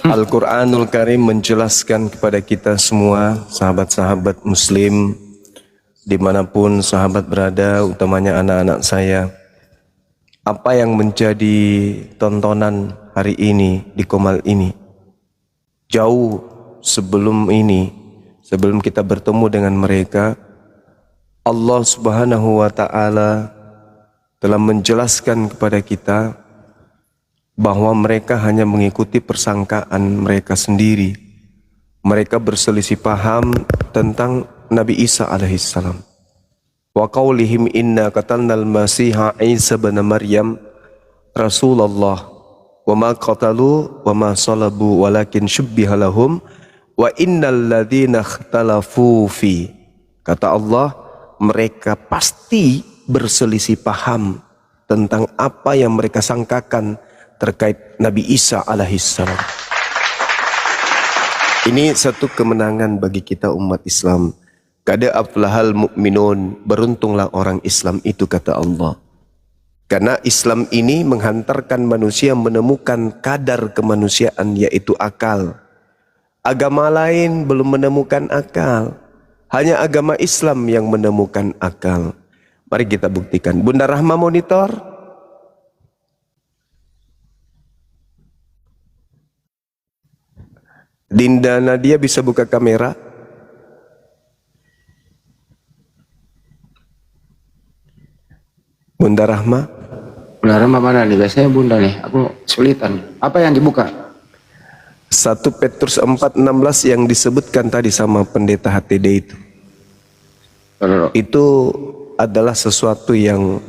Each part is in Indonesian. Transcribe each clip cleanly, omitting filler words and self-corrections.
Al-Quranul Karim menjelaskan kepada kita semua, sahabat-sahabat muslim, dimanapun sahabat berada, utamanya anak-anak saya, apa yang menjadi tontonan hari ini di Qomal ini. Jauh sebelum ini, sebelum kita bertemu dengan mereka, Allah Subhanahu wa Ta'ala telah menjelaskan kepada kita bahwa mereka hanya mengikuti persangkaan mereka sendiri. Mereka berselisih paham tentang Nabi Isa alaihissalam. Wa qaulihim inna qatalnal masiha Isa bin Maryam Rasulullah wa ma qatalu wa ma salabu walakin syubbiha lahum wa innal ladzina ikhtalafu fi. Kata Allah, mereka pasti berselisih paham tentang apa yang mereka sangkakan terkait Nabi Isa alaihissalam. Ini satu kemenangan bagi kita umat Islam. Kada aflahal mu'minun, beruntunglah orang Islam itu, kata Allah. Karena Islam ini menghantarkan manusia menemukan kadar kemanusiaan, yaitu akal. Agama lain belum menemukan akal. Hanya agama Islam yang menemukan akal. Mari kita buktikan. Bunda Rahma monitor. Dinda Nadia bisa buka kamera. Bunda Rahma. Bunda Rahma mana nih? Biasanya Bunda nih. Aku kesulitan. Apa yang dibuka? 1 Petrus 4:16 yang disebutkan tadi sama pendeta HTD itu. Itu adalah sesuatu yang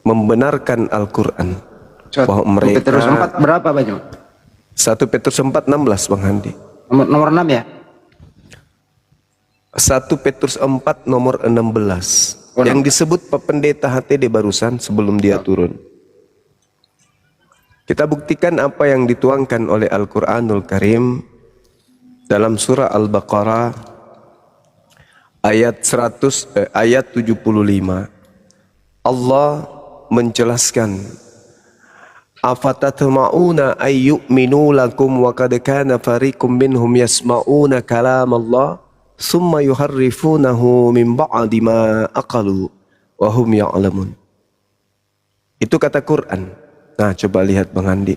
membenarkan Al-Quran. Bahwa mereka Petrus 4 berapa banyak? 1 Petrus 4:16 Bang Handi. Nomor 6 ya? 1 Petrus 4 nomor 16. Yang disebut Pak Pendeta HTD barusan sebelum dia turun. Kita buktikan apa yang dituangkan oleh Al-Quranul Karim dalam surah Al-Baqarah ayat 75. Allah menjelaskan, afatatma'una ayyu'minu lakum wa qad kana fariqum minhum yasma'una kalam Allah summa yuharrifunahu min ba'di ma aqalu wa hum ya'lamun. Itu kata Quran. Nah, coba lihat Bang Andi.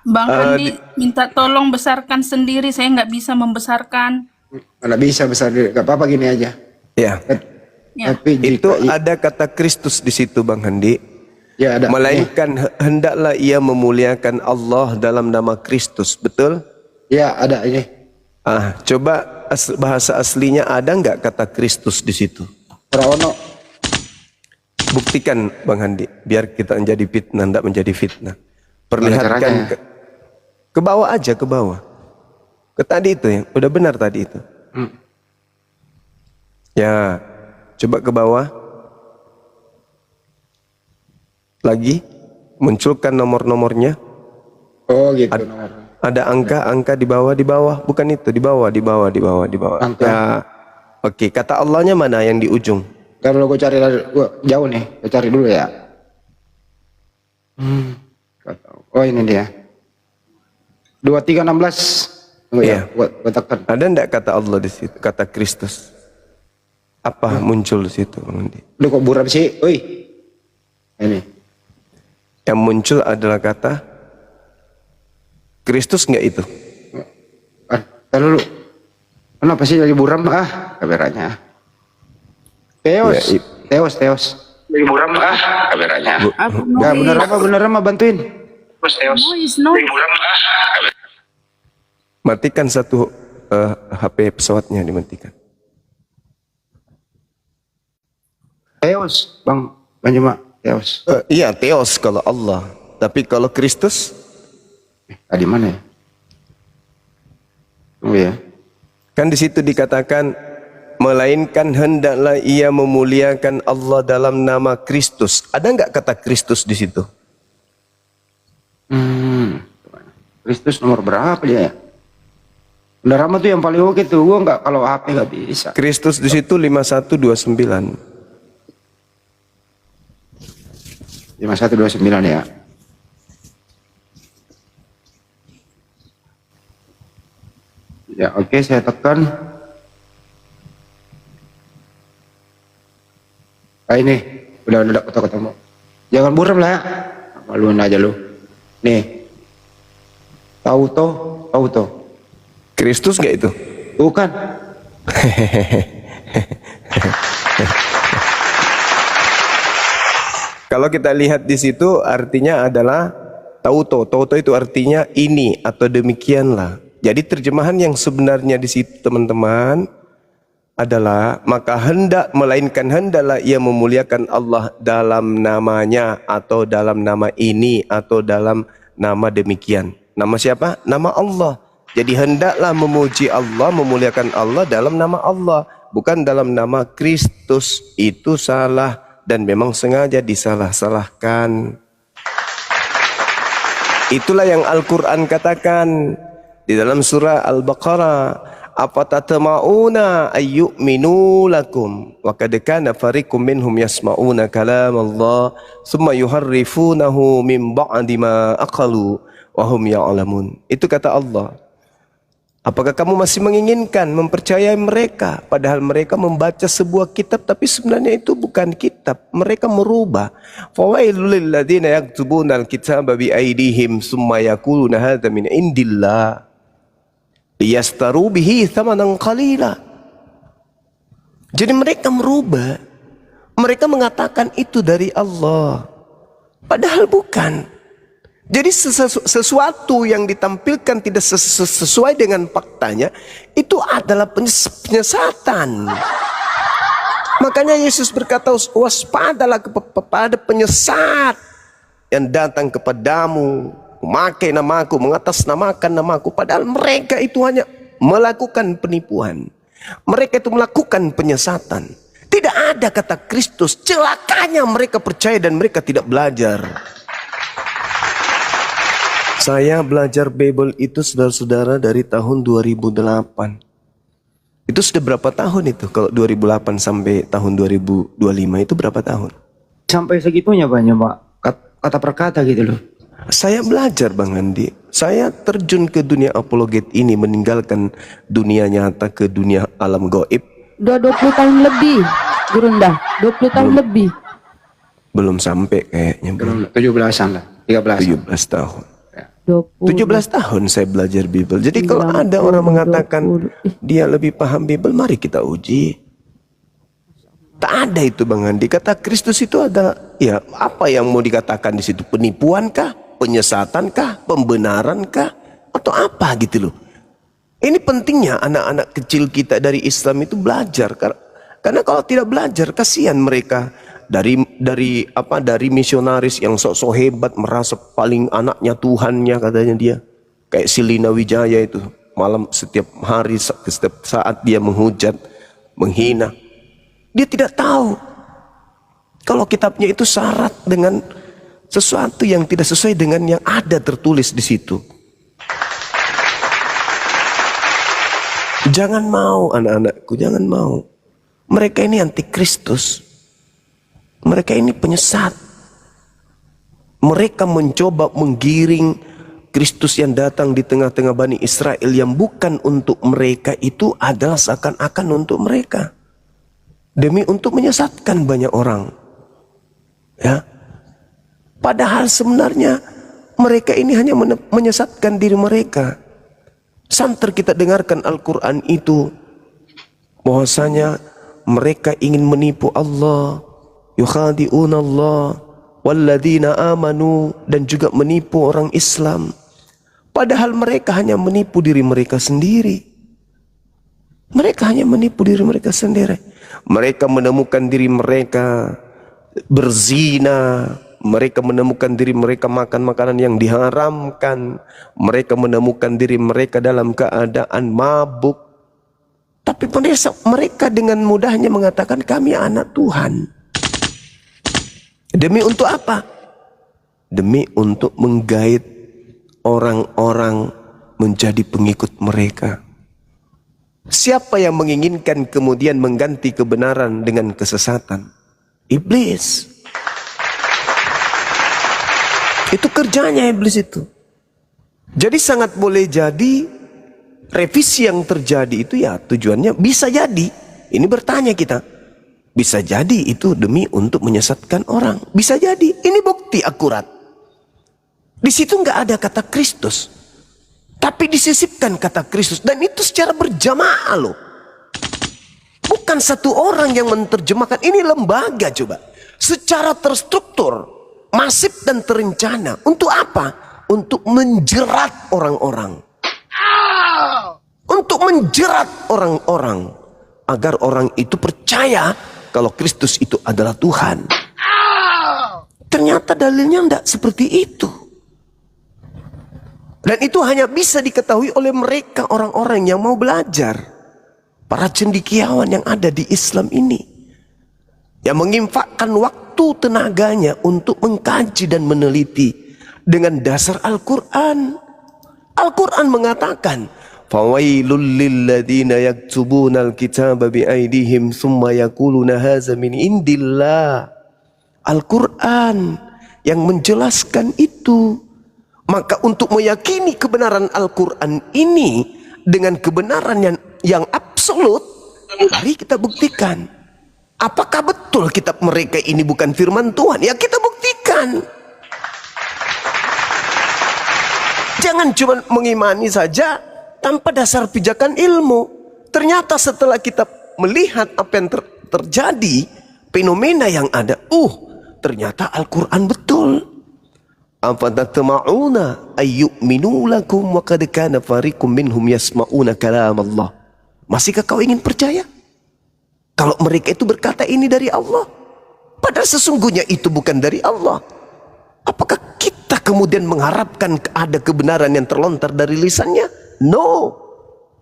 Bang Andi minta tolong besarkan sendiri, saya nggak bisa membesarkan. Nggak bisa besar, nggak apa-apa gini aja. Ya. Tapi itu ada kata Kristus di situ Bang Handi. Ya, ada. Melainkan hendaklah ia memuliakan Allah dalam nama Kristus, betul? Ya, ada ini. Coba bahasa aslinya ada nggak kata Kristus di situ? Prawono. Buktikan Bang Handi, biar kita menjadi fitnah, tidak menjadi fitnah. Perlihatkan ke bawah aja, ke bawah. Ke tadi itu ya, udah benar tadi itu. Ya, coba ke bawah. Lagi, munculkan nomor-nomornya. Oh gitu. Ada angka-angka di bawah, bukan itu, di bawah. Angka. Ya, oke. Kata Allahnya mana yang di ujung? Kalau gue cari jauh nih, gue cari dulu ya. Oh ini dia. 2316. Oh iya. Gue tekan. Ada enggak kata Allah di situ? Kata Kristus. Apa muncul di situ? Lu kok buram sih? Oi. Ini. Yang muncul adalah kata Kristus enggak itu? Lalu kenapa sih lagi buram? Kameranya. Teos. Ya, Teos. Lagi buram kameranya. Enggak bener apa bantuin. Teos. Noise. Matikan satu HP pesawatnya, dimatikan. Teos, Bang Banjuma, Teos. Iya, Theos kalau Allah. Tapi kalau Kristus? Di mana ya? Oh ya. Kan di situ dikatakan, melainkan hendaklah ia memuliakan Allah dalam nama Kristus. Ada nggak kata Kristus di situ? Kristus nomor berapa dia ya? Bunda Rahma tuh yang paling oke tuh. Gua nggak, kalau HP nggak bisa. Kristus di situ 5129. 5129 ya. Ya, oke, saya tekan. Ini udah dapat ketemu. Jangan buram lah ya. Maluin aja lu. Nih. Tahu toh. Kristus nggak itu? Bukan. Kalau kita lihat di situ artinya adalah tauto. Tauto itu artinya ini atau demikianlah. Jadi terjemahan yang sebenarnya di situ teman-teman adalah maka hendaklah ia memuliakan Allah dalam namanya atau dalam nama ini atau dalam nama demikian. Nama siapa? Nama Allah. Jadi hendaklah memuji Allah, memuliakan Allah dalam nama Allah, bukan dalam nama Kristus. Itu salah dan memang sengaja disalah-salahkan. Itulah yang Al-Quran katakan di dalam surah Al-Baqarah. Afatatma'una ayyu'minu lakum wa qad kana fariqum minhum yasma'una kalam Allah thumma yuharrifunahu min ba'di ma aqalu wa hum ya'lamun. Itu kata Allah. Apakah kamu masih menginginkan mempercayai mereka padahal mereka membaca sebuah kitab tapi sebenarnya itu bukan kitab, mereka merubah. Fawailul lil ladzina yaktubuna al-kitaba bi aydihim thumma yaquluna hadza min indillah liyastaru bihi thamanan qalila. Jadi mereka merubah. Mereka mengatakan itu dari Allah. Padahal bukan. Jadi sesuatu yang ditampilkan tidak sesuai dengan faktanya, itu adalah penyesatan. Makanya Yesus berkata, waspadalah kepada penyesat yang datang kepadamu, memakai namaku, mengatasnamakan namaku, padahal mereka itu hanya melakukan penipuan. Mereka itu melakukan penyesatan. Tidak ada kata Kristus. Celakanya mereka percaya dan mereka tidak belajar. Saya belajar Bible itu saudara-saudara dari tahun 2008. Itu sudah berapa tahun itu? Kalau 2008 sampai tahun 2025 itu berapa tahun? Sampai segitunya banyak Pak. Kata per kata gitu loh. Saya belajar Bang Andi. Saya terjun ke dunia apologet ini, meninggalkan dunia nyata ke dunia alam gaib. Udah 20 tahun lebih, Gurunda. 20 tahun lebih. Belum sampai kayaknya. Belum 17-an lah. 13. 17 tahun. 20. 17 tahun saya belajar Bible. Jadi kalau ada orang mengatakan dia lebih paham Bible, mari kita uji. Tak ada itu Bang Andi. Kata Kristus itu ada, ya apa yang mau dikatakan di situ? Penipuan kah? Penyesatan kah? Pembenaran kah? Atau apa gitu loh. Ini pentingnya anak-anak kecil kita dari Islam itu belajar. Karena kalau tidak belajar, kasihan mereka. Dari misionaris yang sok-sok hebat, merasa paling anaknya Tuhannya katanya dia. Kayak si Lina Wijaya itu. Malam setiap hari, setiap saat dia menghujat, menghina. Dia tidak tahu kalau kitabnya itu syarat dengan sesuatu yang tidak sesuai dengan yang ada tertulis di situ. Jangan mau anak-anakku, jangan mau. Mereka ini antikristus. Mereka ini penyesat. Mereka mencoba menggiring Kristus yang datang di tengah-tengah Bani Israel yang bukan untuk mereka itu adalah seakan-akan untuk mereka. Demi untuk menyesatkan banyak orang. Ya. Padahal sebenarnya mereka ini hanya menyesatkan diri mereka. Santer kita dengarkan Al-Quran itu, bahwasanya mereka ingin menipu Allah, yukhadi'un Allah walladzina amanu, dan juga menipu orang Islam. Padahal mereka hanya menipu diri mereka sendiri. Mereka hanya menipu diri mereka sendiri. Mereka menemukan diri mereka berzina. Mereka menemukan diri mereka makan makanan yang diharamkan. Mereka menemukan diri mereka dalam keadaan mabuk. Tapi mereka dengan mudahnya mengatakan kami anak Tuhan. Demi untuk apa? Demi untuk menggait orang-orang menjadi pengikut mereka. Siapa yang menginginkan kemudian mengganti kebenaran dengan kesesatan? Iblis. Itu kerjanya iblis itu. Jadi sangat boleh jadi revisi yang terjadi itu ya tujuannya bisa jadi, ini bertanya kita, bisa jadi itu demi untuk menyesatkan orang, bisa jadi, ini bukti akurat. Di situ nggak ada kata Kristus, tapi disisipkan kata Kristus, dan itu secara berjamaah loh. Bukan satu orang yang menerjemahkan, ini lembaga coba, secara terstruktur, masif dan terencana. Untuk apa? Untuk menjerat orang-orang. Untuk menjerat orang-orang agar orang itu percaya kalau Kristus itu adalah Tuhan. Ternyata dalilnya tidak seperti itu. Dan itu hanya bisa diketahui oleh mereka, orang-orang yang mau belajar. Para cendekiawan yang ada di Islam ini, yang menginfakkan waktu tenaganya untuk mengkaji dan meneliti dengan dasar Al-Quran. Al-Quran mengatakan, "Fawailul lilladzina yaktubuna al-kitaba biaydihim thumma yaquluna hadza min indillah." Al-Quran yang menjelaskan itu. Maka untuk meyakini kebenaran Al-Quran ini dengan kebenaran yang absolut, mari kita buktikan. Apakah betul kitab mereka ini bukan firman Tuhan? Ya kita buktikan. Jangan cuma mengimani saja tanpa dasar pijakan ilmu. Ternyata setelah kita melihat apa yang terjadi, fenomena yang ada, ternyata Al-Quran betul. Afatatma'una ayyu'minu lakum wa qad kana fariqum minhum yasma'una kalam Allah. Masihkah kau ingin percaya kalau mereka itu berkata ini dari Allah, padahal sesungguhnya itu bukan dari Allah? Apakah kita kemudian mengharapkan ada kebenaran yang terlontar dari lisannya? No,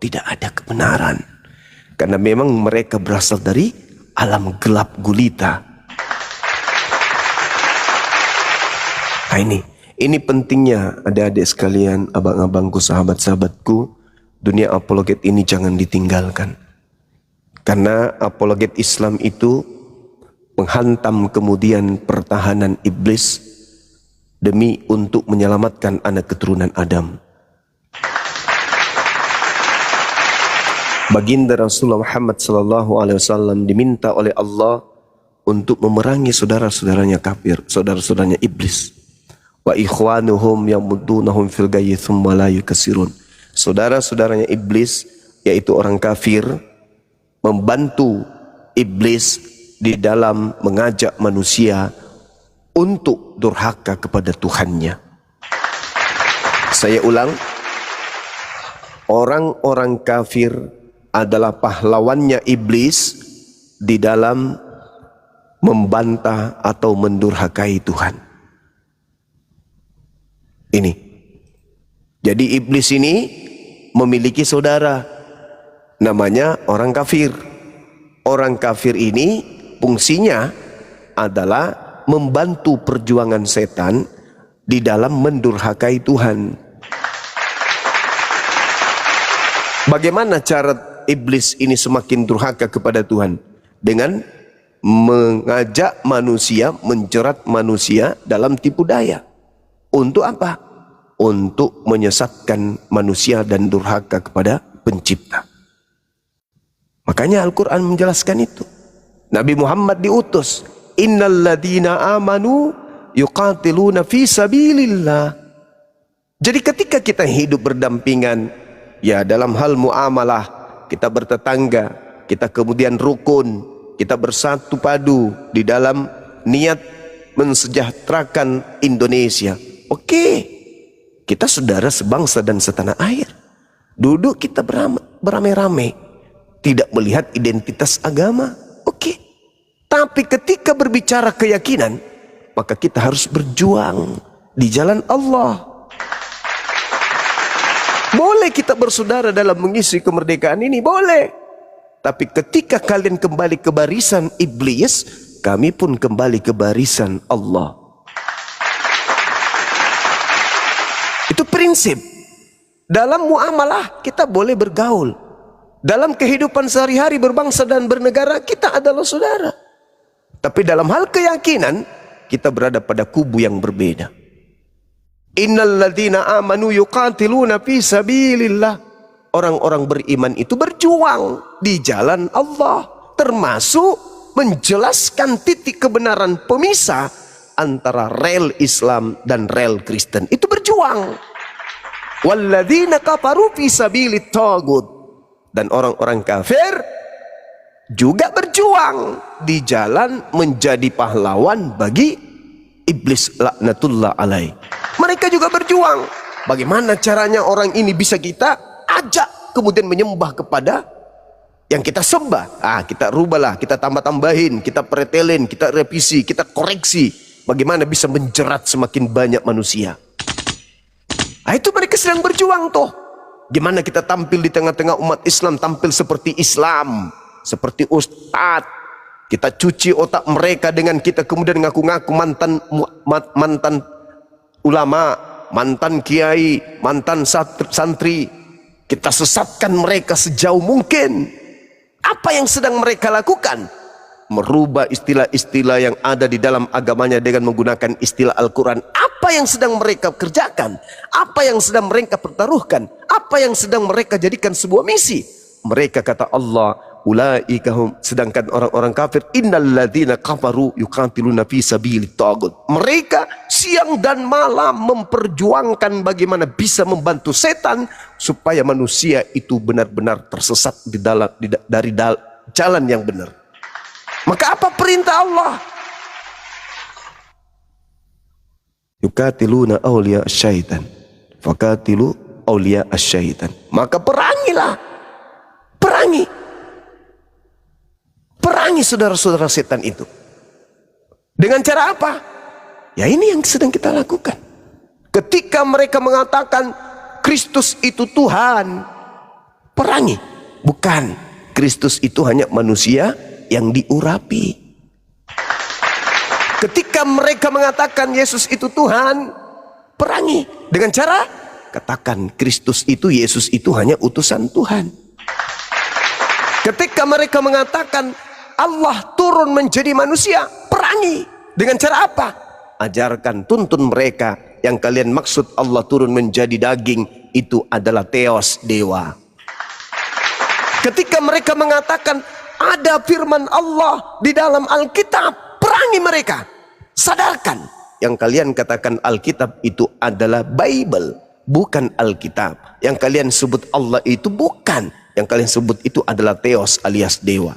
tidak ada kebenaran, karena memang mereka berasal dari alam gelap gulita. Nah ini pentingnya adik-adik sekalian, abang-abangku, sahabat-sahabatku, dunia apologet ini jangan ditinggalkan. Karena apologet Islam itu menghantam kemudian pertahanan iblis demi untuk menyelamatkan anak keturunan Adam. Baginda Rasulullah Muhammad SAW diminta oleh Allah untuk memerangi saudara-saudaranya kafir, saudara-saudaranya iblis. Wa ikhwanuhum yamuddunahum fil ghayyi tsumma la yukasirun. Saudara-saudaranya iblis, yaitu orang kafir, membantu iblis di dalam mengajak manusia untuk durhaka kepada Tuhannya. Saya ulang, orang-orang kafir adalah pahlawannya iblis di dalam membantah atau mendurhakai Tuhan. Ini. Jadi iblis ini memiliki saudara, namanya orang kafir. Orang kafir ini fungsinya adalah membantu perjuangan setan di dalam mendurhakai Tuhan. Bagaimana cara iblis ini semakin durhaka kepada Tuhan? Dengan mengajak manusia, menjerat manusia dalam tipu daya. Untuk apa? Untuk menyesatkan manusia dan durhaka kepada pencipta. Makanya Al-Quran menjelaskan itu. Nabi Muhammad diutus, innal ladina amanu yuqatiluna fi sabilillah. Jadi ketika kita hidup berdampingan, ya dalam hal muamalah, kita bertetangga, kita kemudian rukun, kita bersatu padu di dalam niat mensejahterakan Indonesia. Oke, kita saudara sebangsa dan setanah air. Duduk kita beramai-ramai, tidak melihat identitas agama. Oke, tapi ketika berbicara keyakinan, maka kita harus berjuang di jalan Allah. Boleh kita bersaudara dalam mengisi kemerdekaan ini, boleh. Tapi ketika kalian kembali ke barisan iblis, kami pun kembali ke barisan Allah. Itu prinsip. Dalam muamalah kita boleh bergaul. Dalam kehidupan sehari-hari berbangsa dan bernegara kita adalah saudara. Tapi dalam hal keyakinan kita berada pada kubu yang berbeda. Innal ladzina amanu yuqatiluna fi sabilillah. orang-orang beriman itu berjuang di jalan Allah, termasuk menjelaskan titik kebenaran pemisah antara rel Islam dan rel Kristen. Itu berjuang. Walladzina kafaru fi sabilit tagut, dan orang-orang kafir juga berjuang di jalan menjadi pahlawan bagi iblis laknatullah alaih. Mereka juga berjuang. Bagaimana caranya orang ini bisa kita ajak kemudian menyembah kepada yang kita sembah? Kita rubahlah, kita tambah-tambahin, kita pretelin, kita revisi, kita koreksi. Bagaimana bisa menjerat semakin banyak manusia? Itu mereka sedang berjuang toh. Gimana kita tampil di tengah-tengah umat Islam, tampil seperti Islam, seperti Ustadz. Kita cuci otak mereka dengan kita kemudian ngaku-ngaku mantan ulama, mantan kiai, mantan santri. Kita sesatkan mereka sejauh mungkin. Apa yang sedang mereka lakukan? Merubah istilah-istilah yang ada di dalam agamanya dengan menggunakan istilah Al-Quran. Apa yang sedang mereka kerjakan? Apa yang sedang mereka pertaruhkan? Apa yang sedang mereka jadikan sebuah misi? Mereka kata Allah, ulaika hum, sedangkan orang-orang kafir, innalladzina kafaru yuqatiluna fi sabilit tagut. Mereka siang dan malam memperjuangkan bagaimana bisa membantu setan supaya manusia itu benar-benar tersesat dari jalan yang benar. Maka apa perintah Allah? Yuqatiluna awliya syaitan, faqatilu awliya syaitan. Maka perangilah. Perangi saudara-saudara setan itu. Dengan cara apa? Ya ini yang sedang kita lakukan. Ketika mereka mengatakan Kristus itu Tuhan, perangi. Bukan, Kristus itu hanya manusia yang diurapi. Ketika mereka mengatakan Yesus itu Tuhan, perangi. Dengan cara katakan Kristus itu, Yesus itu hanya utusan Tuhan. Ketika mereka mengatakan Allah turun menjadi manusia, perangi. Dengan cara apa? Ajarkan, tuntun mereka yang kalian maksud Allah turun menjadi daging itu adalah theos, dewa. Ketika mereka mengatakan ada firman Allah di dalam Alkitab, perangi mereka. Sadarkan, yang kalian katakan Alkitab itu adalah Bible, bukan Alkitab. Yang kalian sebut Allah itu bukan. Yang kalian sebut itu adalah theos alias dewa.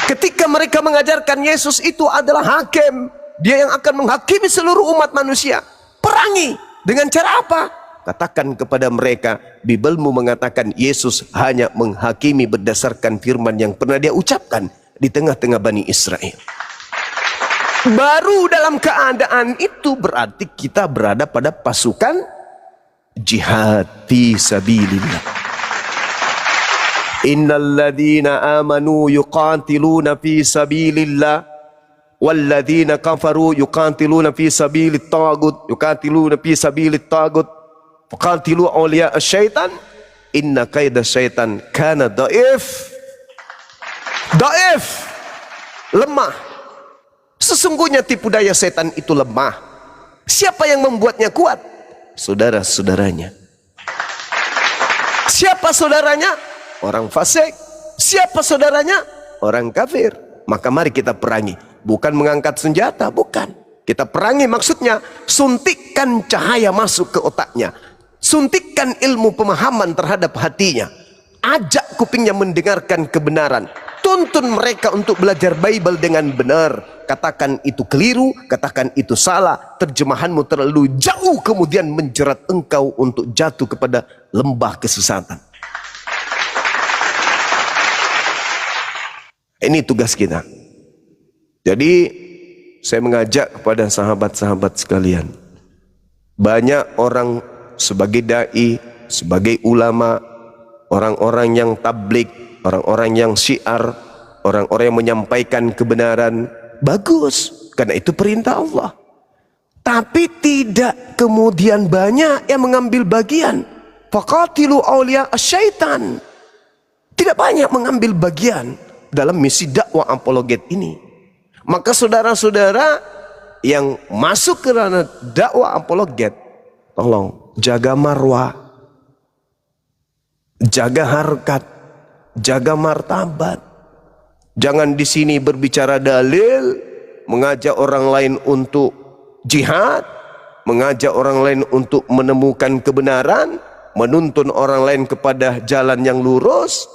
Ketika mereka mengajarkan Yesus itu adalah hakim, dia yang akan menghakimi seluruh umat manusia, perangi. Dengan cara apa? Katakan kepada mereka, Bibelmu mengatakan Yesus hanya menghakimi berdasarkan firman yang pernah dia ucapkan di tengah-tengah Bani Israel. Baru dalam keadaan itu berarti kita berada pada pasukan jihad fi sabilillah. Innalladzina amanu yuqatiluna fi sabilillah walladzina kafaru yuqatiluna fi sabilit tagut, yuqatiluna fi sabilit tagut faqatilu awliya asyaitan inna kaida syaitan kana dhaif. Lemah. Sesungguhnya tipu daya setan itu lemah. Siapa yang membuatnya kuat? Saudara-saudaranya. Siapa saudaranya? Orang fasik. Siapa saudaranya? Orang kafir. Maka mari kita perangi. Bukan mengangkat senjata, bukan. Kita perangi maksudnya suntikkan cahaya masuk ke otaknya. Suntikkan ilmu pemahaman terhadap hatinya. Ajak kupingnya mendengarkan kebenaran. Tuntun mereka untuk belajar Bible dengan benar. Katakan itu keliru, katakan itu salah, terjemahanmu terlalu jauh, kemudian menjerat engkau untuk jatuh kepada lembah kesesatan. Ini tugas kita. Jadi saya mengajak kepada sahabat-sahabat sekalian, banyak orang sebagai dai, sebagai ulama, orang-orang yang tablik, orang-orang yang syiar, orang-orang yang menyampaikan kebenaran, bagus, karena itu perintah Allah. Tapi tidak kemudian banyak yang mengambil bagian. Faqatilu awliya asyaitan. Tidak banyak mengambil bagian dalam misi dakwah apologet ini. Maka saudara-saudara yang masuk ke ranah dakwah apologet, tolong jaga marwah, jaga harkat, jaga martabat. Jangan di sini berbicara dalil, mengajak orang lain untuk jihad, mengajak orang lain untuk menemukan kebenaran, menuntun orang lain kepada jalan yang lurus.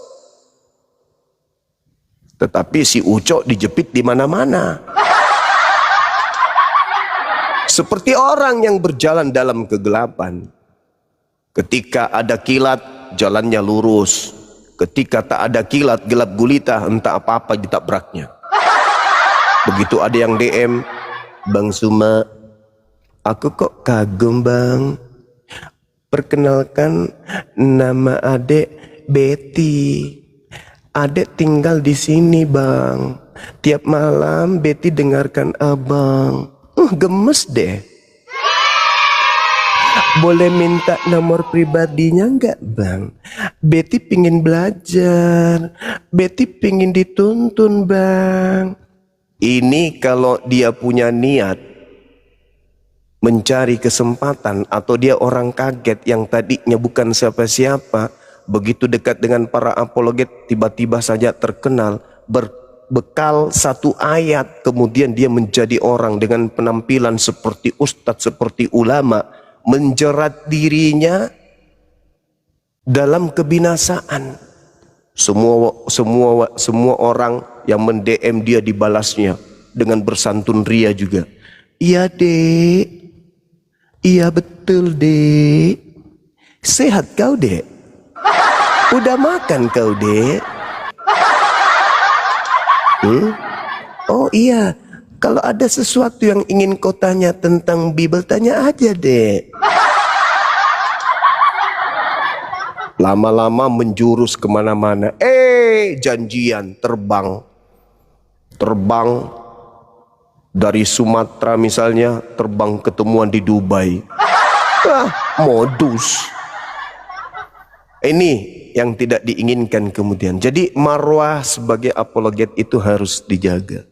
Tetapi si Ucok dijepit di mana-mana. Seperti orang yang berjalan dalam kegelapan. Ketika ada kilat, jalannya lurus. Ketika tak ada kilat, gelap gulita, entah apa-apa ditabraknya. Begitu ada yang DM, Bang Suma, aku kok kagum bang. Perkenalkan, nama adek Betty. Adek tinggal di sini bang. Tiap malam Betty dengarkan abang. Gemes deh. Boleh minta nomor pribadinya enggak bang? Betty pingin belajar. Betty pingin dituntun bang. Ini kalau dia punya niat mencari kesempatan, atau dia orang kaget yang tadinya bukan siapa-siapa, begitu dekat dengan para apologet tiba-tiba saja terkenal, berbekal satu ayat kemudian dia menjadi orang dengan penampilan seperti ustadz, seperti ulama, menjerat dirinya dalam kebinasaan. Semua orang yang mendm dia dibalasnya dengan bersantun ria juga. Iya dek, iya betul dek. Sehat kau dek? Udah makan kau dek? Oh iya, kalau ada sesuatu yang ingin kau tanya tentang Bible, tanya aja dek. Lama-lama menjurus kemana-mana. Janjian terbang dari Sumatera misalnya, terbang ketemuan di Dubai. Modus. Ini yang tidak diinginkan kemudian. Jadi marwah sebagai apologet itu harus dijaga.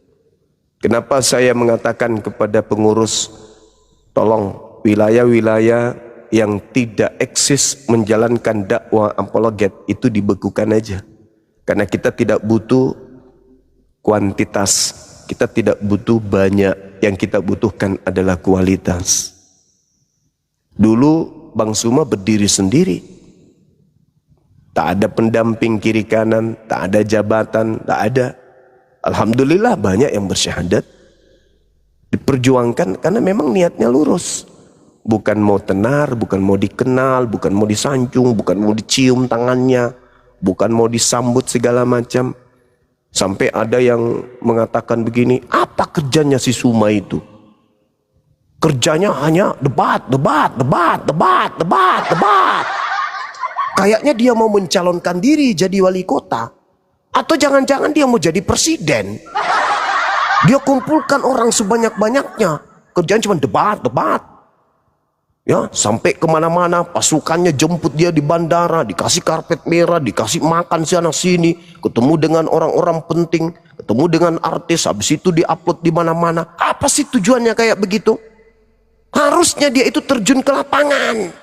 Kenapa saya mengatakan kepada pengurus, tolong wilayah-wilayah yang tidak eksis menjalankan dakwah apologet itu dibekukan aja. Karena kita tidak butuh kuantitas, kita tidak butuh banyak, yang kita butuhkan adalah kualitas. Dulu Bang Suma berdiri sendiri. Tak ada pendamping kiri kanan, tak ada jabatan, tak ada. Alhamdulillah banyak yang bersyahadat. Diperjuangkan karena memang niatnya lurus. Bukan mau tenar, bukan mau dikenal, bukan mau disanjung, bukan mau dicium tangannya, bukan mau disambut segala macam. Sampai ada yang mengatakan begini, apa kerjanya si Suma itu? Kerjanya hanya debat. Kayaknya dia mau mencalonkan diri jadi wali kota. Atau jangan-jangan dia mau jadi presiden. Dia kumpulkan orang sebanyak-banyaknya. Kerjaan cuma debat. Ya, sampai kemana-mana pasukannya jemput dia di bandara, dikasih karpet merah, dikasih makan sana sini, ketemu dengan orang-orang penting, ketemu dengan artis, habis itu diupload di mana-mana. Apa sih tujuannya kayak begitu? Harusnya dia itu terjun ke lapangan.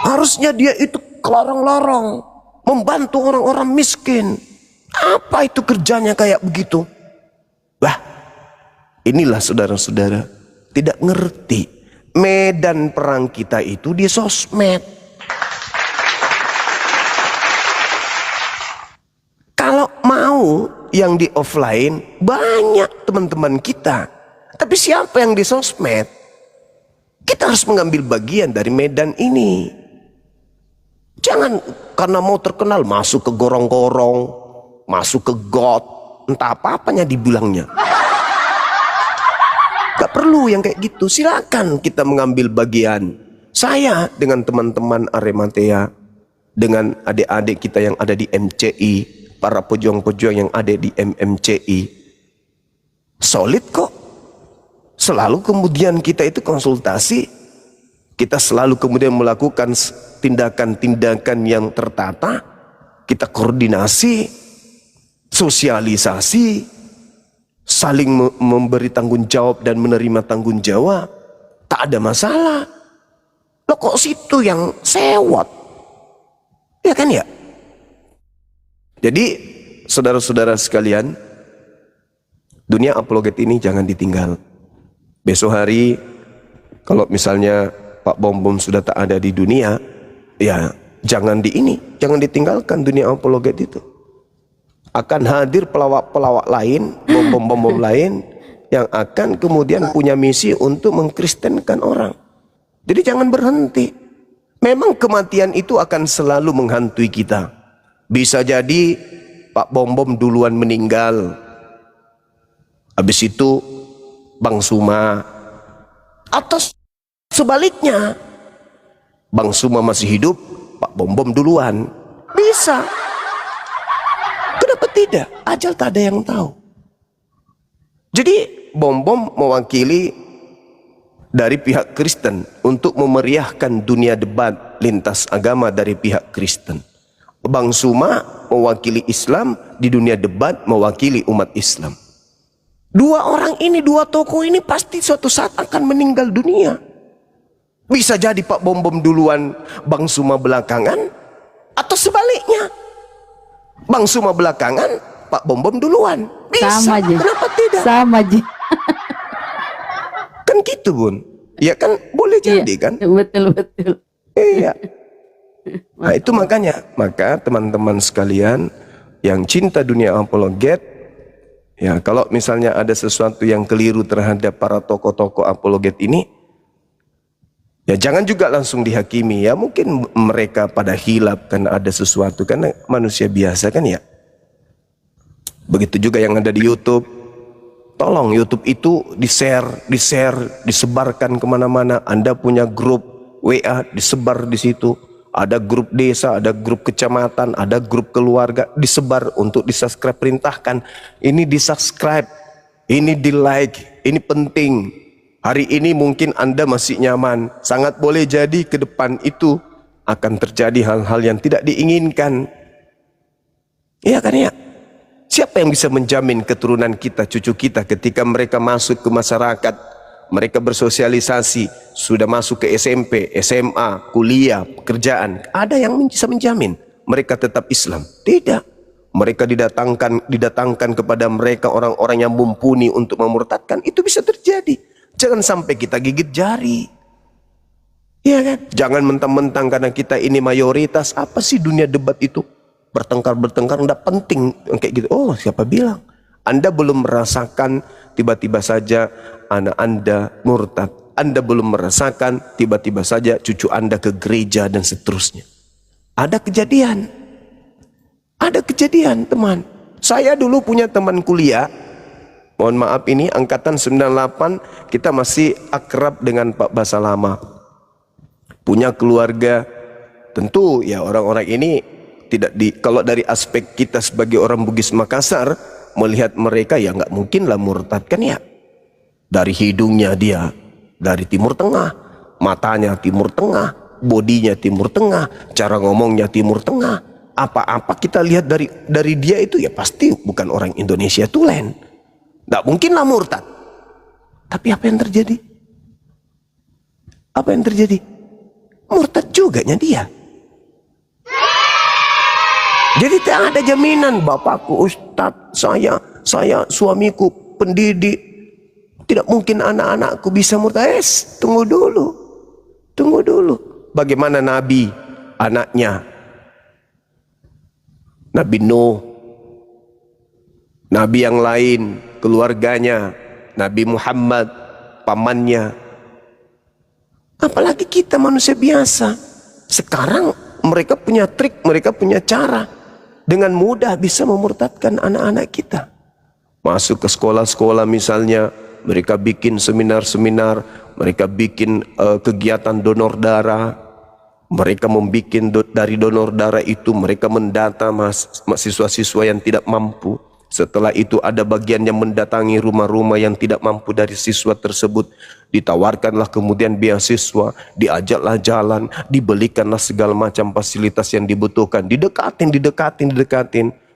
Harusnya dia itu ke lorong-lorong, membantu orang-orang miskin. Apa itu kerjanya kayak begitu? Wah, inilah saudara-saudara, tidak ngerti medan perang kita itu di sosmed. Kalau mau yang di offline, banyak teman-teman kita. Tapi siapa yang di sosmed? Kita harus mengambil bagian dari medan ini. Jangan karena mau terkenal masuk ke gorong-gorong, masuk ke got, entah apa-apanya dibilangnya. Gak perlu yang kayak gitu. Silakan kita mengambil bagian. Saya dengan teman-teman Arematea, dengan adik-adik kita yang ada di MCI, para pejuang-pejuang yang ada di MMCI, solid kok. Selalu kemudian kita itu konsultasi, kita selalu kemudian melakukan tindakan-tindakan yang tertata, kita koordinasi, sosialisasi, saling memberi tanggung jawab dan menerima tanggung jawab. Tak ada masalah. Loh, toko situ yang sewot. Ya kan ya? Jadi saudara-saudara sekalian, dunia apologet ini jangan ditinggal. Besok hari kalau misalnya Pak Bom sudah tak ada di dunia, ya jangan jangan ditinggalkan dunia apologet itu. Akan hadir pelawak-pelawak lain, bom-bom lain yang akan kemudian punya misi untuk mengkristenkan orang. Jadi jangan berhenti. Memang kematian itu akan selalu menghantui kita. Bisa jadi Pak Bom duluan meninggal. Habis itu Bang Suma. Atau sebaliknya, Bang Suma masih hidup, Pak Bom duluan. Bisa. Kenapa tidak? Ajal tak ada yang tahu. Jadi Bom mewakili dari pihak Kristen untuk memeriahkan dunia debat lintas agama dari pihak Kristen. Bang Suma mewakili Islam di dunia debat, mewakili umat Islam. Dua orang ini, dua tokoh ini pasti suatu saat akan meninggal dunia. Bisa jadi Pak Bom duluan, Bang Suma belakangan, atau sebaliknya. Bang Suma belakangan, Pak Bom duluan. Bisa, Sama aja. kenapa tidak? Sama aja. Kan gitu Bun. Ya kan boleh jadi Iya, kan? betul. Iya. Nah itu makanya, maka teman-teman sekalian yang cinta dunia apologet, ya kalau misalnya ada sesuatu yang keliru terhadap para tokoh-tokoh apologet ini, ya jangan juga langsung dihakimi. Ya mungkin mereka pada hilap karena ada sesuatu, karena manusia biasa kan ya. Begitu juga yang ada di YouTube. Tolong YouTube itu di-share, disebarkan kemana-mana. Anda punya grup WA, disebar di situ. Ada grup desa, ada grup kecamatan, ada grup keluarga, disebar untuk di-subscribe. Perintahkan, ini di-subscribe, ini di-like, ini penting. Hari ini mungkin Anda masih nyaman. Sangat boleh jadi ke depan itu akan terjadi hal-hal yang tidak diinginkan. Iya kan ya? Siapa yang bisa menjamin keturunan kita, cucu kita ketika mereka masuk ke masyarakat, mereka bersosialisasi, sudah masuk ke SMP, SMA, kuliah, pekerjaan, ada yang bisa menjamin mereka tetap Islam? Tidak. Mereka didatangkan kepada mereka orang-orang yang mumpuni untuk memurtadkan. Itu bisa terjadi. Jangan sampai kita gigit jari. Iya kan? Jangan mentang-mentang karena kita ini mayoritas. Apa sih dunia debat itu? Bertengkar enggak penting kayak gitu. Oh, siapa bilang? Anda belum merasakan tiba-tiba saja anak Anda murtad. Anda belum merasakan tiba-tiba saja cucu Anda ke gereja dan seterusnya. Ada kejadian. Ada kejadian, teman. Saya dulu punya teman kuliah. Mohon maaf ini angkatan 98, kita masih akrab dengan Pak Basalama. Punya keluarga. Tentu ya orang-orang ini tidak kalau dari aspek kita sebagai orang Bugis Makassar melihat mereka ya nggak mungkin lah murtad kan ya. Dari hidungnya dia dari Timur Tengah, matanya Timur Tengah, bodinya Timur Tengah, cara ngomongnya Timur Tengah. Apa-apa kita lihat dari dia itu ya pasti bukan orang Indonesia tulen. Nggak mungkin lah murtad. Tapi apa yang terjadi? Apa yang terjadi? Murtad juga nya dia. Jadi tak ada jaminan bapakku ustadz, saya suamiku pendidik. Tidak mungkin anak-anakku bisa murtad. Tunggu dulu. Bagaimana Nabi, anaknya? Nabi Nuh, Nabi yang lain, keluarganya, Nabi Muhammad, pamannya. Apalagi kita manusia biasa. Sekarang mereka punya trik, mereka punya cara. Dengan mudah bisa memurtadkan anak-anak kita. Masuk ke sekolah-sekolah misalnya, mereka bikin seminar-seminar, mereka bikin kegiatan donor darah, mereka membuat dari donor darah itu, mereka mendata mahasiswa-siswa yang tidak mampu. Setelah itu ada bagian yang mendatangi rumah-rumah yang tidak mampu dari siswa tersebut. Ditawarkanlah kemudian beasiswa, diajaklah jalan, dibelikanlah segala macam fasilitas yang dibutuhkan. Didekatin.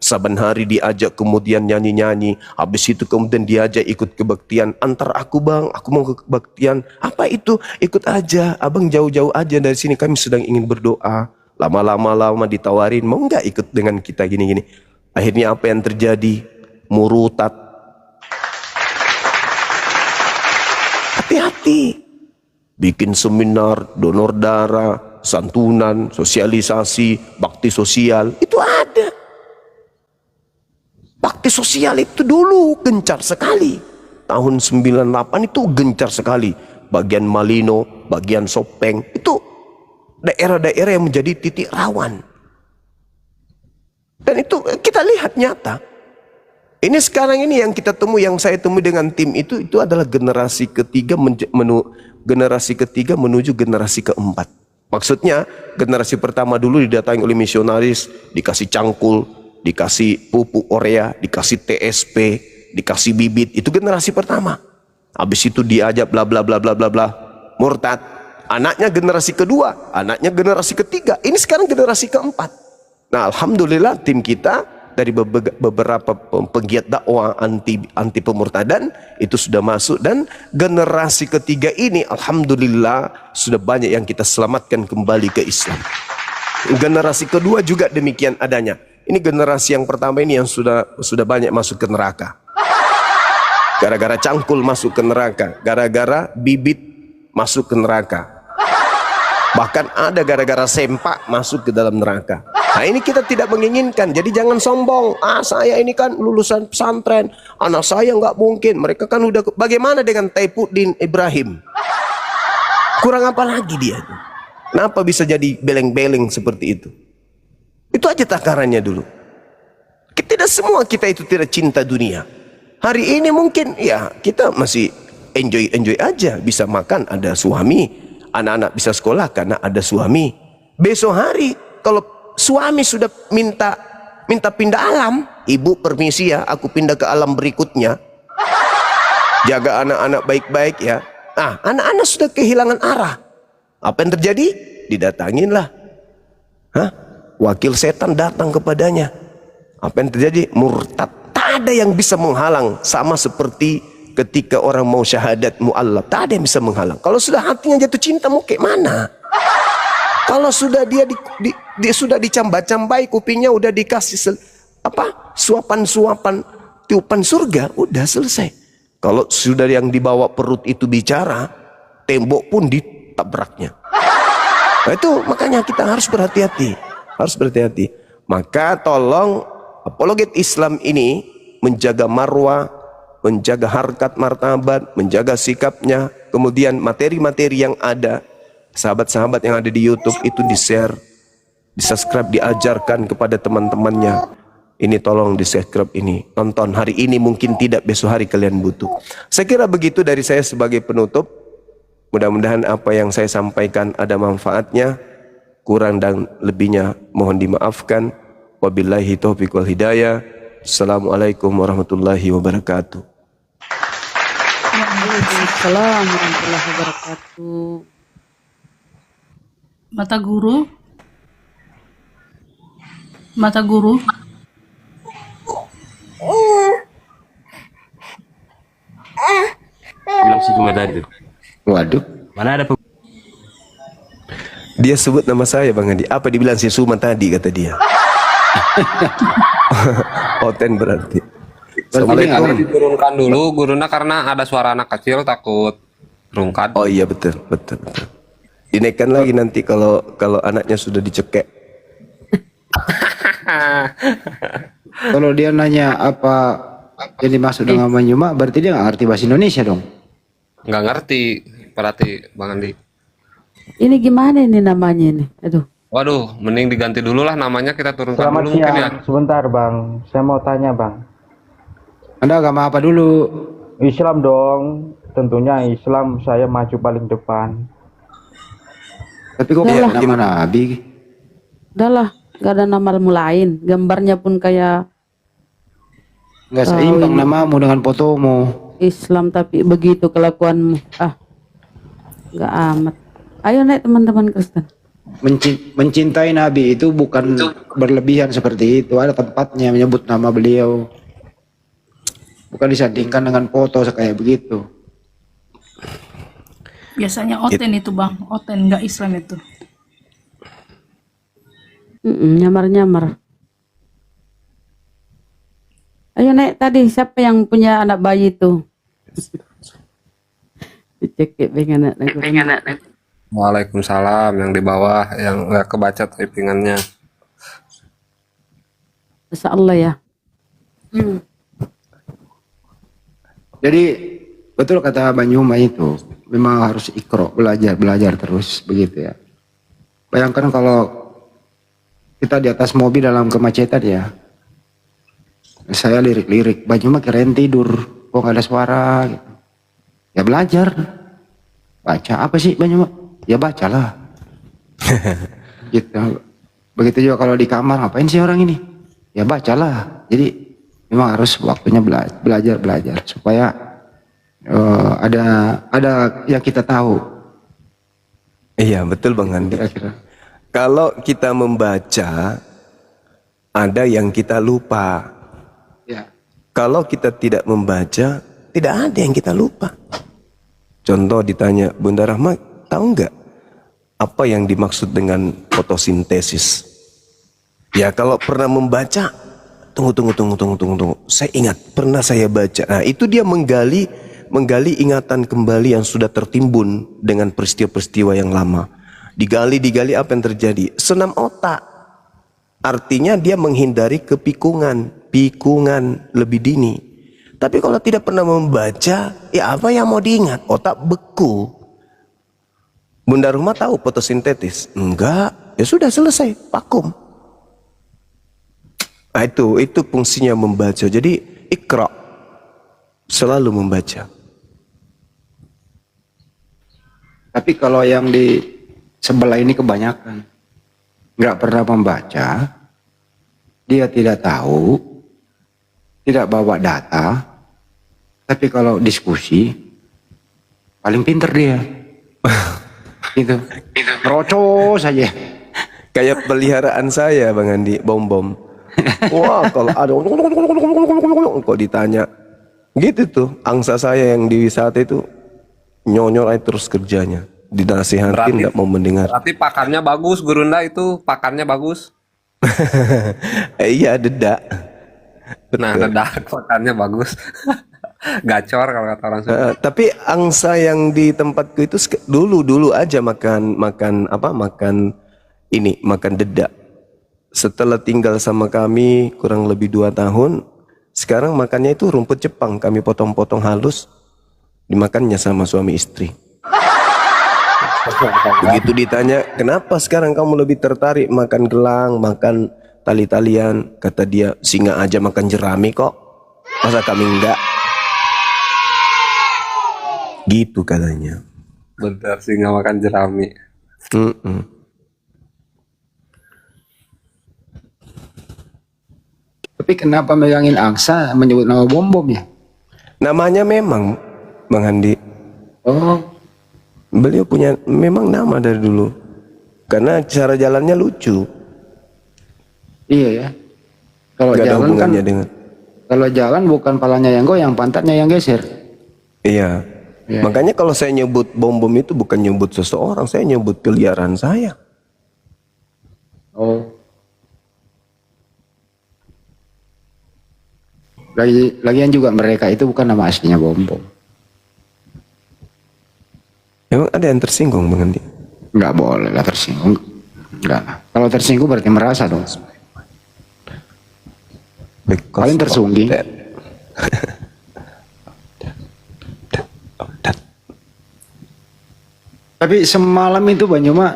Saban hari diajak kemudian nyanyi-nyanyi. Habis itu kemudian diajak ikut kebaktian. Antar aku bang, aku mau ke kebaktian. Apa itu? Ikut aja. Abang jauh-jauh aja dari sini. Kami sedang ingin berdoa. Lama-lama ditawarin. Mau nggak ikut dengan kita gini-gini. Akhirnya apa yang terjadi? Murtad. Hati-hati. Bikin seminar, donor darah, santunan, sosialisasi, bakti sosial. Itu ada. Bakti sosial itu dulu gencar sekali. Tahun 98 itu gencar sekali. Bagian Malino, bagian Sopeng. Itu daerah-daerah yang menjadi titik rawan. Dan itu kita lihat nyata. Ini sekarang ini yang kita temui, yang saya temui dengan tim itu adalah generasi ketiga menuju generasi keempat. Maksudnya generasi pertama dulu didatangi oleh misionaris, dikasih cangkul, dikasih pupuk urea, dikasih TSP, dikasih bibit. Itu generasi pertama. Habis itu diajak bla bla bla bla bla bla, murtad. Anaknya generasi kedua, anaknya generasi ketiga. Ini sekarang generasi keempat. Nah, alhamdulillah tim kita dari beberapa penggiat dakwah anti pemurtadan itu sudah masuk, dan generasi ketiga ini alhamdulillah sudah banyak yang kita selamatkan kembali ke Islam. Generasi kedua juga demikian adanya. Ini generasi yang pertama ini yang sudah banyak masuk ke neraka. Gara-gara cangkul masuk ke neraka, gara-gara bibit masuk ke neraka. Bahkan ada gara-gara sempak masuk ke dalam neraka. Nah, ini kita tidak menginginkan. Jadi jangan sombong. Saya ini kan lulusan pesantren, anak saya nggak mungkin. Mereka kan udah. Bagaimana dengan Taifuddin Ibrahim? Kurang apa lagi dia? Kenapa bisa jadi beleng-beleng seperti itu? Itu aja takarannya dulu. Tidak semua kita itu tidak cinta dunia. Hari ini mungkin ya kita masih enjoy aja, bisa makan, ada suami, anak-anak bisa sekolah karena ada suami. Besok hari kalau suami sudah minta pindah alam, ibu permisi ya, aku pindah ke alam berikutnya. Jaga anak-anak baik-baik ya. Anak-anak sudah kehilangan arah. Apa yang terjadi? Didatanginlah. Wakil setan datang kepadanya. Apa yang terjadi? Murtad. Tak ada yang bisa menghalang. Sama seperti ketika orang mau syahadat mu'allaf. Tak ada yang bisa menghalang. Kalau sudah hatinya jatuh cinta, mau kayak mana? Kalau sudah dia sudah dicambah-cambai, kupingnya udah dikasih suapan-suapan tiupan surga, udah selesai. Kalau sudah yang dibawa perut itu bicara, tembok pun ditabraknya. Nah, itu makanya kita harus berhati-hati, Maka tolong apologet Islam ini menjaga marwah, menjaga harkat martabat, menjaga sikapnya, kemudian materi-materi yang ada. Sahabat-sahabat yang ada di YouTube itu di-share, di-subscribe, diajarkan kepada teman-temannya. Ini tolong di-subscribe ini. Tonton hari ini, mungkin tidak besok hari kalian butuh. Saya kira begitu dari saya sebagai penutup. Mudah-mudahan apa yang saya sampaikan ada manfaatnya. Kurang dan lebihnya mohon dimaafkan. Wabillahi taufiq wal hidayah. Assalamualaikum warahmatullahi wabarakatuh. Waalaikumsalam warahmatullahi wabarakatuh. Mata guru. Bilang si cuma tadi. Waduh. Mana ada Dia sebut nama saya Bang Adi. Apa dibilang si Suma tadi, kata dia. Oten berarti. Assalamualaikum. Diturunkan dulu gurunya karena ada suara anak kecil takut rungkat. Oh iya betul. Dinaikkan lagi nanti kalau anaknya sudah dicekek. Kalau dia nanya apa yang dimaksud dengan menyuma, berarti dia nggak ngerti bahasa Indonesia dong. Nggak ngerti berarti Bang Andi. Ini gimana ini namanya ini? Aduh. Waduh, mending diganti dulu lah namanya, kita turunkan Selamat dulu mungkin ya. siang, sebentar Bang, saya mau tanya Bang. Anda agama apa dulu? Islam dong, tentunya Islam, saya maju paling depan. Tapi kok Udah nama Nabi? Udahlah, gak ada namamu lain. Gambarnya pun kayak Nggak seimbang namamu dengan fotomu. Islam tapi begitu kelakuanmu. Gak amat. Ayo naik teman-teman Kristen. mencintai Nabi itu bukan berlebihan seperti itu. Ada tempatnya menyebut nama beliau. Bukan disandingkan dengan foto kayak begitu. Biasanya oten itu bang, oten nggak Islam itu. Nyamar-nyamar. Ayo naik tadi, siapa yang punya anak bayi itu? Dicekik pengen anak. Waalaikumsalam, yang di bawah yang nggak kebaca typingannya. Masya Allah ya. Jadi betul kata Banyuma itu, memang harus ikro, belajar terus begitu ya. Bayangkan kalau kita di atas mobil dalam kemacetan ya, saya lirik-lirik, Banyuma kirain tidur, kok nggak ada suara gitu. Ya belajar, baca apa sih Banyuma? Ya bacalah. Gitu. Begitu juga kalau di kamar, ngapain sih orang ini? Ya bacalah. Jadi memang harus waktunya belajar supaya ada yang kita tahu. Iya betul Bang Andi. Kira-kira. Kalau kita membaca, ada yang kita lupa. Ya. Kalau kita tidak membaca, tidak ada yang kita lupa. Contoh ditanya, Bunda Rahma, tahu nggak apa yang dimaksud dengan fotosintesis? Ya kalau pernah membaca, tunggu. Saya ingat, pernah saya baca. Nah itu dia menggali ingatan kembali yang sudah tertimbun dengan peristiwa-peristiwa yang lama. Digali apa yang terjadi? Senam otak. Artinya dia menghindari pikungan lebih dini. Tapi kalau tidak pernah membaca, ya apa yang mau diingat? Otak beku. Bunda Rahma tahu fotosintetis? Enggak, ya sudah selesai, vakum. Nah itu fungsinya membaca. Jadi ikra, selalu membaca. Tapi kalau yang di sebelah ini kebanyakan nggak pernah membaca, dia tidak tahu, tidak bawa data, tapi kalau diskusi paling pinter dia. Gitu. Roco saja. Kayak peliharaan saya Bang Andi, bom. Wah kalau ada kok ditanya gitu tuh, angsa saya yang di wisata itu nyonyol aja terus kerjanya, dinasihatin nggak mau mendengar. Berarti pakannya bagus, Gurunda itu pakannya bagus. Iya dedak. Nah, dedak pakannya bagus. Gacor kalau kata orang Sunda. Tapi angsa yang di tempatku itu dulu aja makan dedak. Setelah tinggal sama kami kurang lebih 2 tahun, sekarang makannya itu rumput Jepang, kami potong-potong halus, dimakannya sama suami istri. Begitu ditanya, kenapa sekarang kamu lebih tertarik makan gelang, makan tali-talian? Kata dia, singa aja makan jerami kok, masa kami enggak? Gitu katanya. Bener sih, nggak makan jerami. Tapi kenapa megangin angsa menyebut nama bom ya? Namanya memang Bang Andi. Oh, Beliau punya memang nama dari dulu. Karena cara jalannya lucu. iya ya. Kalau Gak ada jalan kan, hubungannya dengan. kalau jalan bukan palanya yang goyang, pantatnya yang geser. Iya. Iya. Makanya kalau saya nyebut bom itu bukan nyebut seseorang, saya nyebut peliharaan saya. Oh. Lagian juga mereka itu bukan nama aslinya bom. Emang ada yang tersinggung Bang Andi? Nggak boleh lah tersinggung. Nggak. Kalau tersinggung berarti merasa dong. Paling tersunggi. Tapi semalam itu Banyuma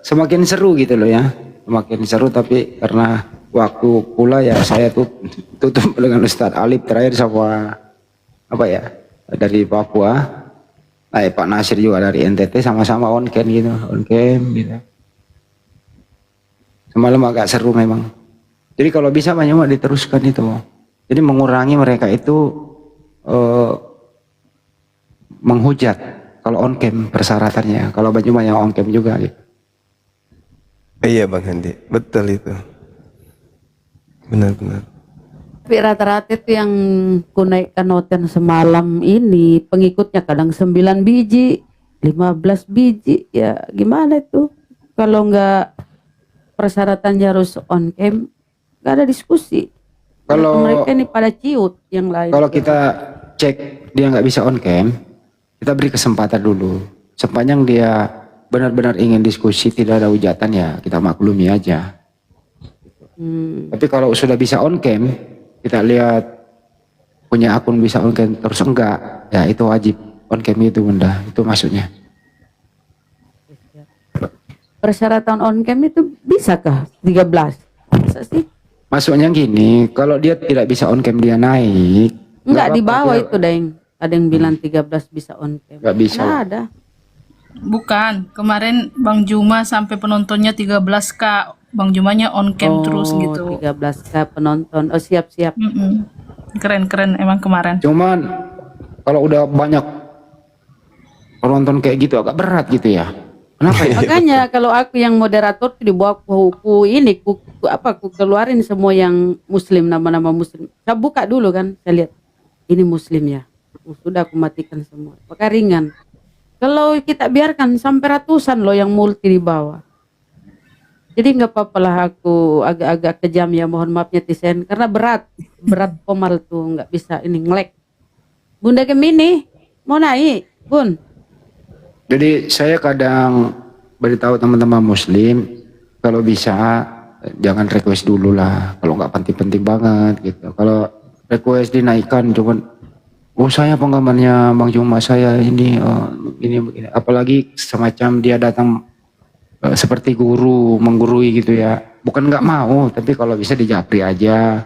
semakin seru gitu loh ya. Semakin seru, tapi karena waktu pula ya saya tutup dengan Ustadz Alif terakhir sama dari Papua. Pak Nasir juga dari NTT, sama-sama on cam gitu. Semalam agak seru memang. Jadi kalau bisa Banyuma diteruskan itu. Jadi mengurangi mereka itu menghujat kalau on cam persyaratannya. Kalau Banyuma yang on cam juga gitu. Iya Bang Handi, betul itu. Benar-benar. Tapi rata-rata itu yang ku naikkan noten semalam ini pengikutnya kadang 9 biji, 15 biji. Ya gimana itu? Kalau nggak persyaratannya harus on cam, nggak ada diskusi. Kalau Mereka ini pada ciut yang lain. Kalau kita cek dia nggak bisa on cam, kita beri kesempatan dulu. Sepanjang dia benar-benar ingin diskusi, tidak ada hujatan, ya kita maklumi aja. Tapi kalau sudah bisa on cam, kita lihat punya akun bisa on cam terus enggak, ya itu wajib on cam itu Bunda, itu maksudnya. Persyaratan on cam itu bisakah 13? Bisa sih? Maksudnya gini, kalau dia tidak bisa on cam dia naik. Enggak di apa-apa, bawah dia itu, Deng. Ada yang bilang 13 bisa on cam. nggak bisa. Nggak ada. Bukan, kemarin Bang Juma sampai penontonnya 13K. Bang Jumanya on cam terus gitu. 13K penonton. Oh, siap-siap. Keren-keren emang kemarin. Cuman kalau udah banyak penonton kayak gitu agak berat gitu ya. Kenapa ya? Makanya kalau aku yang moderator di bawah ku keluarin semua yang muslim, nama-nama muslim. Saya buka dulu kan, saya lihat ini muslim ya. Sudah aku matikan semua. Maka ringan. Kalau kita biarkan sampai ratusan loh yang multi di bawah. Jadi nggak apa-apa lah aku agak-agak kejam ya, mohon maaf netizen karena berat komal tuh nggak bisa ini ngelek. Bunda Gemini mau naik, Bun. Jadi saya kadang beritahu teman-teman muslim kalau bisa jangan request dulu lah, kalau nggak penting-penting banget gitu. Kalau request dinaikkan cuman saya penggemarnya Bang Juma, saya ini begini, apalagi semacam dia datang seperti guru menggurui gitu ya. Bukan nggak mau, tapi kalau bisa dijapri aja.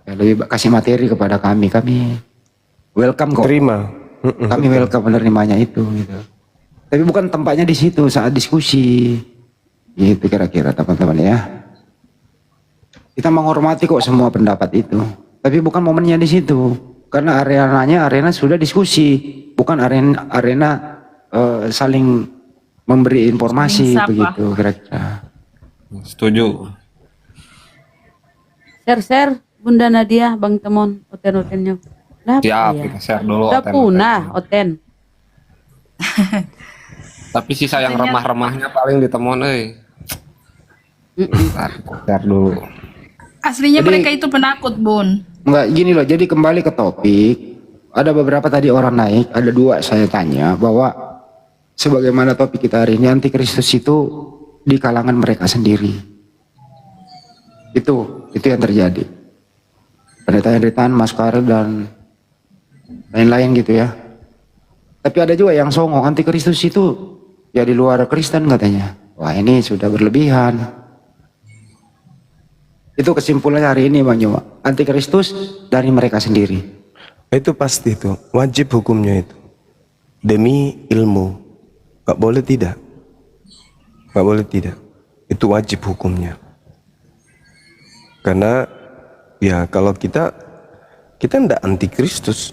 Ya, lebih kasih materi kepada kami welcome kok. Terima. Kami welcome menerimanya itu gitu. Tapi bukan tempatnya di situ saat diskusi. Gitu kira-kira teman-teman ya. Kita menghormati kok semua pendapat itu. Tapi bukan momennya di situ. Karena arena sudah diskusi, bukan arena saling memberi informasi Saling sapa. begitu kira-kira. Setuju. Share Bunda Nadia, Bang Temon, oten-otennya. Kenapa Siap, ya? kita share dulu. Udah oten-oten. punah, oten. Tapi sisa yang remah-remahnya paling ditemon Ntar kita share dulu. Aslinya mereka itu penakut, Bun. Enggak gini loh, jadi kembali ke topik. Ada beberapa tadi orang naik, ada 2 saya tanya bahwa sebagaimana topik kita hari ini, antikristus itu di kalangan mereka sendiri. Itu yang terjadi. Penderitaan Mas Karel dan lain-lain gitu ya. Tapi ada juga yang songong antikristus itu ya di luar Kristen katanya. Wah ini sudah berlebihan. Itu kesimpulannya hari ini Bang Juma. Antikristus dari mereka sendiri. Itu pasti itu, wajib hukumnya itu. Demi ilmu. Gak boleh tidak. Gak boleh tidak. Itu wajib hukumnya. Karena ya kalau kita tidak antikristus.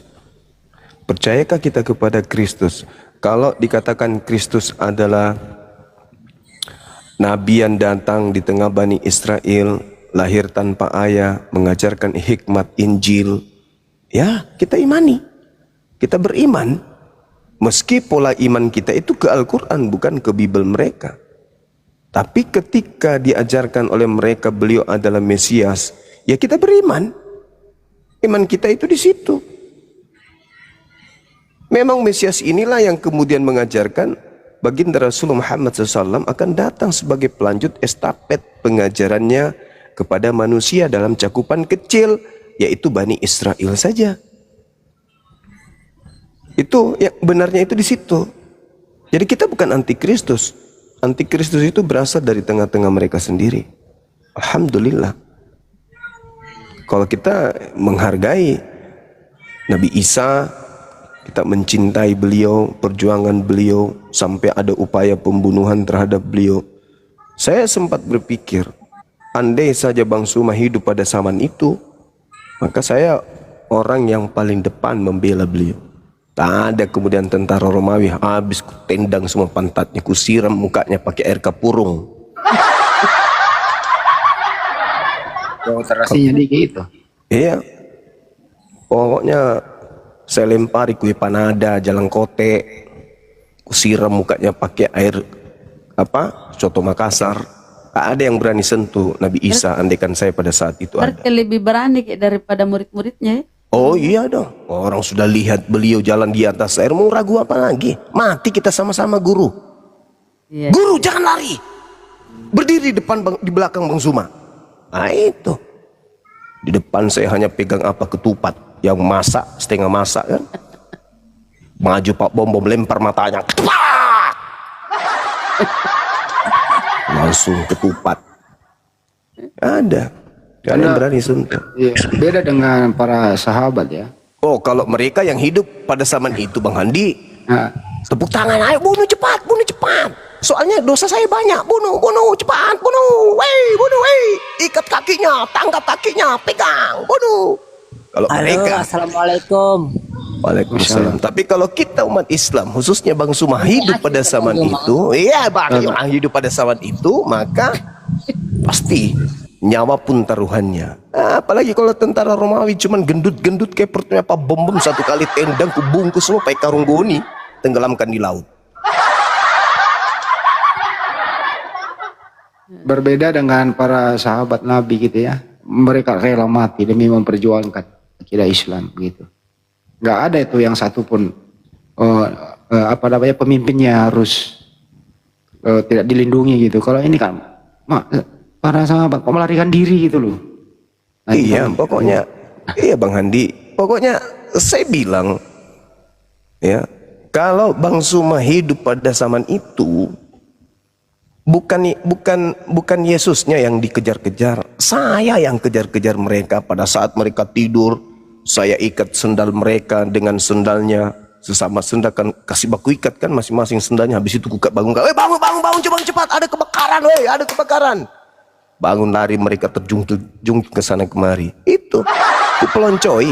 Percayakah kita kepada Kristus? Kalau dikatakan Kristus adalah nabi yang datang di tengah Bani Israel, lahir tanpa ayah, mengajarkan hikmat Injil, ya kita imani, kita beriman. Meski pola iman kita itu ke Al-Quran, bukan ke Bible mereka. Tapi ketika diajarkan oleh mereka beliau adalah Mesias, ya kita beriman. Iman kita itu di situ. Memang Mesias inilah yang kemudian mengajarkan baginda Rasulullah Muhammad SAW akan datang sebagai pelanjut estafet pengajarannya kepada manusia dalam cakupan kecil, yaitu Bani Israel saja. Itu yang benarnya itu di situ. Jadi kita bukan antikristus. Antikristus itu berasal dari tengah-tengah mereka sendiri. Alhamdulillah. Kalau kita menghargai Nabi Isa, kita mencintai beliau, perjuangan beliau, sampai ada upaya pembunuhan terhadap beliau. Saya sempat berpikir, andai saja Bang Suma hidup pada zaman itu, maka saya orang yang paling depan membela beliau. Tak ada kemudian tentara Romawi habis ku tendang semua pantatnya, ku siram mukanya pakai air kapurung. Filtrasinya dikit itu. Iya. Pokoknya saya lempari kue panada, jalan kote, kusiram mukanya pakai air soto Makassar. Gak ada yang berani sentuh Nabi Isa, andaikan saya pada saat itu ada. Berarti lebih berani kayak daripada murid-muridnya ya? Oh iya dong, orang sudah lihat beliau jalan di atas air, mau ragu apa lagi? Mati kita sama-sama guru. Iya. Guru jangan lari, berdiri di belakang Bang Zuma. Nah itu, di depan saya hanya pegang ketupat yang masak, setengah masak kan. Maju Pak Bom lempar matanya, langsung ketupat. Ada, gak ada yang berani sentuh. Iya, beda dengan para sahabat ya. Oh, kalau mereka yang hidup pada zaman itu Bang Handi, Nah, tepuk tangan, ayo bunuh cepat, bunuh cepat. Soalnya dosa saya banyak, bunuh cepat, bunuh, ikat kakinya, tangkap kakinya, pegang, bunuh. Kalau mereka, Assalamualaikum. Waalaikumsalam. Tapi kalau kita umat Islam, khususnya Bang Suma hidup pada zaman itu, iya Bang, hidup pada zaman itu, maka pasti nyawa pun taruhannya. Apalagi kalau tentara Romawi cuman gendut-gendut kayak perutnya bom satu kali tendang kubungkus semua pakai karung goni, tenggelamkan di laut. berbeda dengan para sahabat Nabi gitu ya. Mereka rela mati demi memperjuangkan akidah Islam gitu. Nggak ada itu yang satu pun pemimpinnya harus tidak dilindungi gitu. Kalau ini kan para sahabat kok melarikan diri gitu loh. Nah, iya, pokoknya iya Bang Handi, pokoknya saya bilang ya, kalau Bang Suma hidup pada zaman itu, bukan Yesusnya yang dikejar-kejar, saya yang kejar-kejar mereka. Pada saat mereka tidur, saya ikat sendal mereka dengan sendalnya, sesama sendal kan kasih baku ikat kan masing-masing sendalnya. Habis itu kukat bangun, bangun cepat, ada kebakaran, ada kebakaran. Bangun lari mereka terjun ke sana kemari. Itu peloncoy.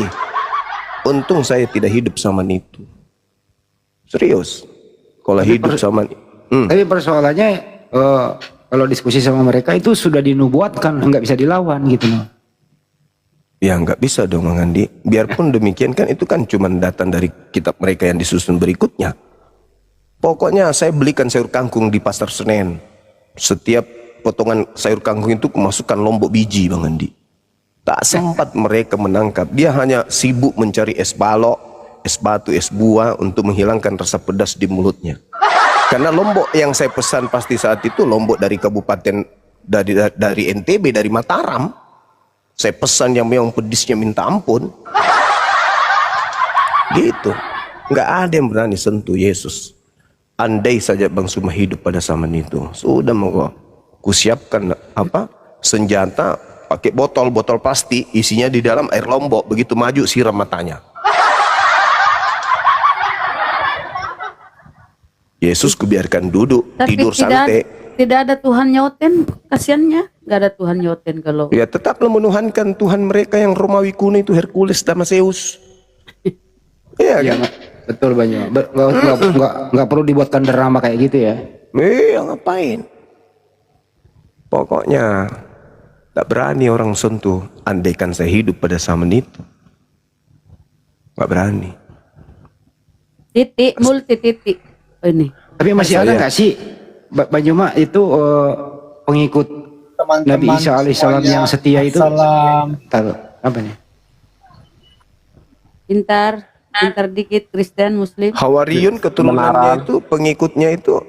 Untung saya tidak hidup zaman itu. Serius. Kalau hidup zaman tapi persoalannya kalau diskusi sama mereka itu sudah dinubuatkan, nggak bisa dilawan gitu loh. ya nggak bisa dong Bang Andi. Biarpun demikian kan itu kan cuma datang dari kitab mereka yang disusun berikutnya. Pokoknya saya belikan sayur kangkung di Pasar Senen. Setiap potongan sayur kangkung itu kemasukan lombok biji Bang Andi. Tak sempat mereka menangkap. Dia hanya sibuk mencari es balok, es batu, es buah untuk menghilangkan rasa pedas di mulutnya. Karena lombok yang saya pesan pasti saat itu lombok dari kabupaten dari NTB, dari Mataram. Saya pesan yang memang pedisnya minta ampun. Gitu. Nggak ada yang berani sentuh Yesus. Andai saja Bang Suma hidup pada zaman itu, sudah mau kusiapkan senjata, pakai botol plastik, isinya di dalam air lombok, begitu maju siram matanya. Yesus kubiarkan duduk, Tapi tidur santai. tidak ada Tuhan nyauten, kasiannya nggak ada Tuhan nyauten kalau. Ya tetaplah menuhankan Tuhan mereka yang Romawi kuno itu, Hercules, Damaseus. Iya kan? Betul banyak. Nggak perlu dibuatkan drama kayak gitu ya. Ngapain? Pokoknya tak berani orang sentuh. Andaikan saya hidup pada zaman itu, nggak berani. Titik, multi titik. Ini. Tapi masih ada nggak sih Banyuma itu pengikut Nabi Isa alaihissalam yang setia itu? Apa nih? Pintar dikit, Kristen, Muslim. Hawariyun keturunannya itu, pengikutnya itu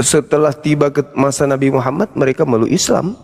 setelah tiba ke masa Nabi Muhammad mereka meluk Islam.